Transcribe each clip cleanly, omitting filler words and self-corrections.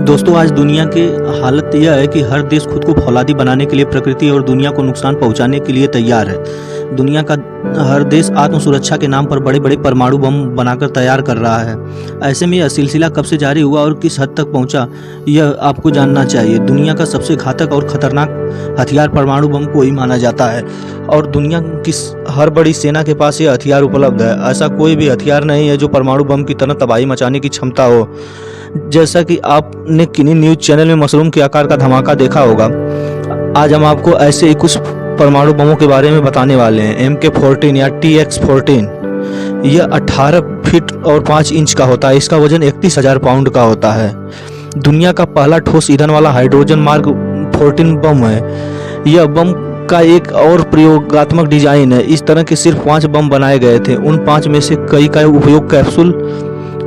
दोस्तों, आज दुनिया की हालत यह है कि हर देश खुद को फौलादी बनाने के लिए प्रकृति और दुनिया को नुकसान पहुंचाने के लिए तैयार है। दुनिया का हर देश आत्म सुरक्षा के नाम पर बड़े बड़े परमाणु बम बनाकर तैयार कर रहा है। ऐसे में यह सिलसिला कब से जारी हुआ और किस हद तक पहुंचा, यह आपको जानना चाहिए। दुनिया का सबसे घातक और खतरनाक हथियार परमाणु बम को ही माना जाता है और दुनिया की हर बड़ी सेना के पास यह हथियार उपलब्ध है। ऐसा कोई भी हथियार नहीं है जो परमाणु बम की तरह तबाही मचाने की क्षमता हो। जैसा कि आपने किन्हीं न्यूज चैनल में मशरूम के आकार का धमाका देखा होगा, आज हम आपको ऐसे ही कुछ परमाणु बमों के बारे में बताने वाले हैं। MK14 या TX14 यह 18 फीट और 5 इंच का होता है। इसका वजन 31,000 पाउंड का होता है। दुनिया का पहला ठोस ईंधन वाला हाइड्रोजन मार्क 14 बम है। यह बम का एक और प्रयोगात्मक डिजाइन है। इस तरह के सिर्फ 5 बम बनाए गए थे। उन 5 में से कई का उपयोग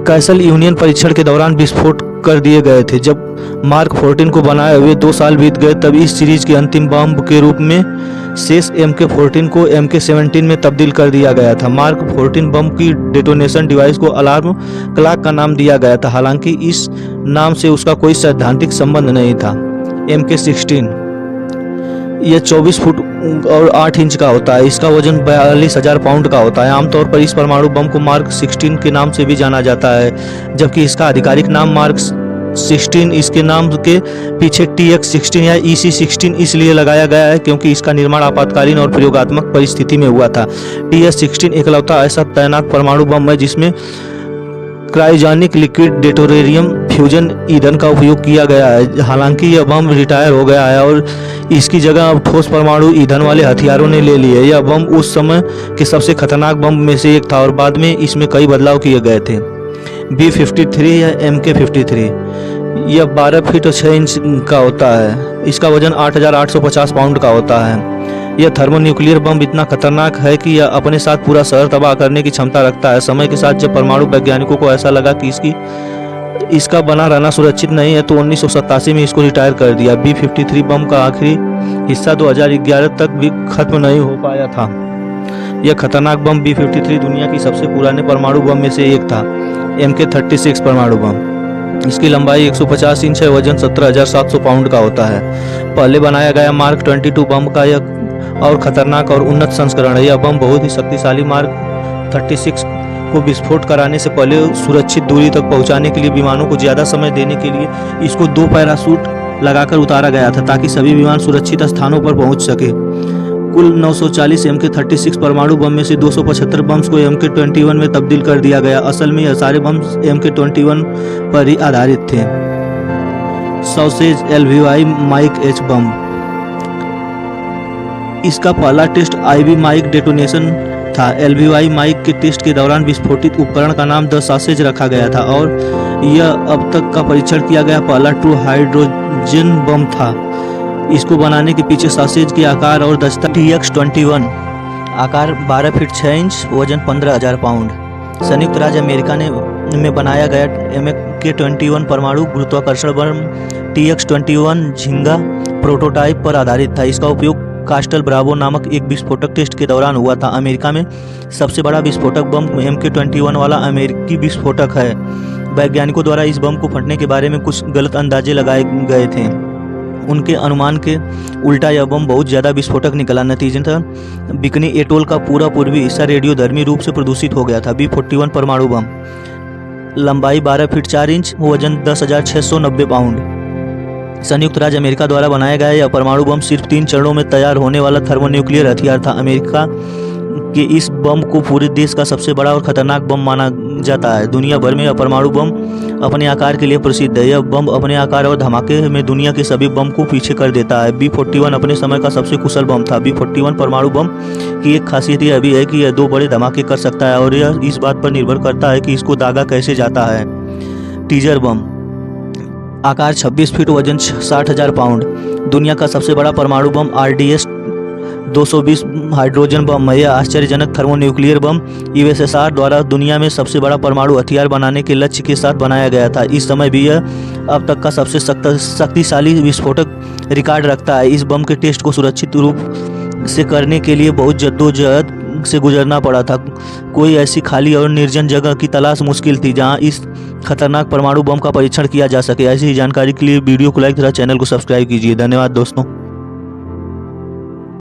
कैसल यूनियन परीक्षण के दौरान विस्फोट कर दिए गए थे। जब मार्क 14 को बनाए हुए 2 साल बीत गए, तब इस सीरीज के अंतिम बम के रूप में शेष MK14 को MK17 में तब्दील कर दिया गया था। मार्क 14 बम की डेटोनेशन डिवाइस को अलार्म क्लॉक का नाम दिया गया था, हालांकि इस नाम से उसका कोई सैद्धांतिक संबंध नहीं था। MK16 यह 24 फुट और 8 इंच का होता है। इसका वजन 42,000 पाउंड का होता है। आमतौर पर इस परमाणु बम को मार्क 16 के नाम से भी जाना जाता है, जबकि इसका आधिकारिक नाम मार्क 16 इसके नाम के पीछे TX16 या EC16 इसलिए लगाया गया है क्योंकि इसका निर्माण आपातकालीन और प्रयोगात्मक परिस्थिति में हुआ था। TX16 इकलौता ऐसा तैनात परमाणु बम है जिसमें क्रायोजेनिक लिक्विड डेटोरेरियम फ्यूजन ईंधन का उपयोग किया गया है। हालांकि यह बम रिटायर हो गया है और इसकी जगह अब ठोस परमाणु ईंधन वाले हथियारों ने ले ली है। यह बम उस समय के सबसे खतरनाक बम में से एक था और बाद में इसमें कई बदलाव किए गए थे। B53 या MK53 यह 12 फीट और 6 इंच का होता है। इसका वजन 8,850 पाउंड का होता है। यह थर्मोन्यूक्लियर बम इतना खतरनाक है कि यह अपने साथ पूरा शहर तबाह करने की क्षमता रखता है। समय के साथ जब परमाणु वैज्ञानिकों को ऐसा लगा कि इसका बना रहना सुरक्षित नहीं है, तो 1987 में इसको रिटायर कर दिया। B53 बम का आखिरी हिस्सा 2011 तक भी खत्म नहीं हो पाया था। यह खतरनाक बम B53 दुनिया की सबसे पुराने परमाणु बम में से एक था। MK36 परमाणु बम, इसकी लंबाई 150 इंच है, वजन 17,700 पाउंड का होता है। पहले बनाया गया मार्क 22 बम का यह और खतरनाक और उन्नत संस्करण है। यह बम बहुत ही शक्तिशाली मार्क 36 को विस्फोट कराने से पहले सुरक्षित दूरी तक पहुंचाने के लिए विमानों को ज़्यादा समय देने के लिए इसको 2 पैराशूट लगाकर उतारा गया था ताकि सभी विमान सुरक्षित स्थानों पर पहुंच सके। कुल 940 MK36 परमाणु बम में से 275 बम्स को MK21 में तब्दील कर दिया गया। असल में यह सारे बम्स MK21 पर ही आधारित थे। सॉसेज LVI माइक H बम, इसका पहला टेस्ट IB माइक डेटोनेशन था। LVI माइक के टेस्ट के दौरान विस्फोटित उपकरण का नाम द सॉसेज रखा गया था और यह अब तक का परीक्षण किया गया पहला ट्रू हाइड्रोजन बम था। इसको बनाने के पीछे सॉसेज के आकार और दस्ता TX21 आकार 12 फीट 6 इंच, वजन 15,000 पाउंड। संयुक्त राज्य अमेरिका में बनाया गया MK21 परमाणु गुरुत्वाकर्षण बम TX21 झिंगा प्रोटोटाइप पर आधारित था। इसका उपयोग कास्टल ब्रावो नामक एक विस्फोटक टेस्ट के दौरान हुआ था। अमेरिका में सबसे बड़ा विस्फोटक बम MK21 वाला अमेरिकी विस्फोटक है। वैज्ञानिकों द्वारा इस बम को फटने के बारे में कुछ गलत अंदाजे लगाए गए थे। उनके अनुमान के उल्टा यह बम बहुत ज़्यादा विस्फोटक निकला। नतीजतन बिकनी एटोल का पूरा पूर्वी हिस्सा रेडियोधर्मी रूप से प्रदूषित हो गया था। B41 परमाणु बम, लंबाई 12 फीट 4 इंच, वजन 10,690 पाउंड। संयुक्त राज्य अमेरिका द्वारा बनाया गया यह परमाणु बम सिर्फ 3 चरणों में तैयार होने वाला थर्मोन्यूक्लियर हथियार था। अमेरिका के इस बम को पूरे देश का सबसे बड़ा और खतरनाक बम माना जाता है। दुनिया भर में यह परमाणु बम अपने आकार के लिए प्रसिद्ध है। यह बम अपने आकार और धमाके में दुनिया के सभी बम को पीछे कर देता है। B41 अपने समय का सबसे कुशल बम था। B41 परमाणु बम की एक खासियत यह भी है कि यह 2 बड़े धमाके कर सकता है और यह इस बात पर निर्भर करता है कि इसको दागा कैसे जाता है। टीजर बम, आकार 26 फीट, वजन 60,000 पाउंड। दुनिया का सबसे बड़ा परमाणु बम RDS 220 हाइड्रोजन बम है। यह आश्चर्यजनक थर्मोन्यूक्लियर बम USSR द्वारा दुनिया में सबसे बड़ा परमाणु हथियार बनाने के लक्ष्य के साथ बनाया गया था। इस समय भी यह अब तक का सबसे शक्तिशाली विस्फोटक रिकॉर्ड रखता है। इस बम के टेस्ट को सुरक्षित रूप से करने के लिए बहुत जद्दोजहद से गुजरना पड़ा था। कोई ऐसी खाली और निर्जन जगह की तलाश मुश्किल थी जहां इस खतरनाक परमाणु बम का परीक्षण किया जा सके। ऐसी ही जानकारी के लिए वीडियो को लाइक तथा चैनल को सब्सक्राइब कीजिए। धन्यवाद दोस्तों।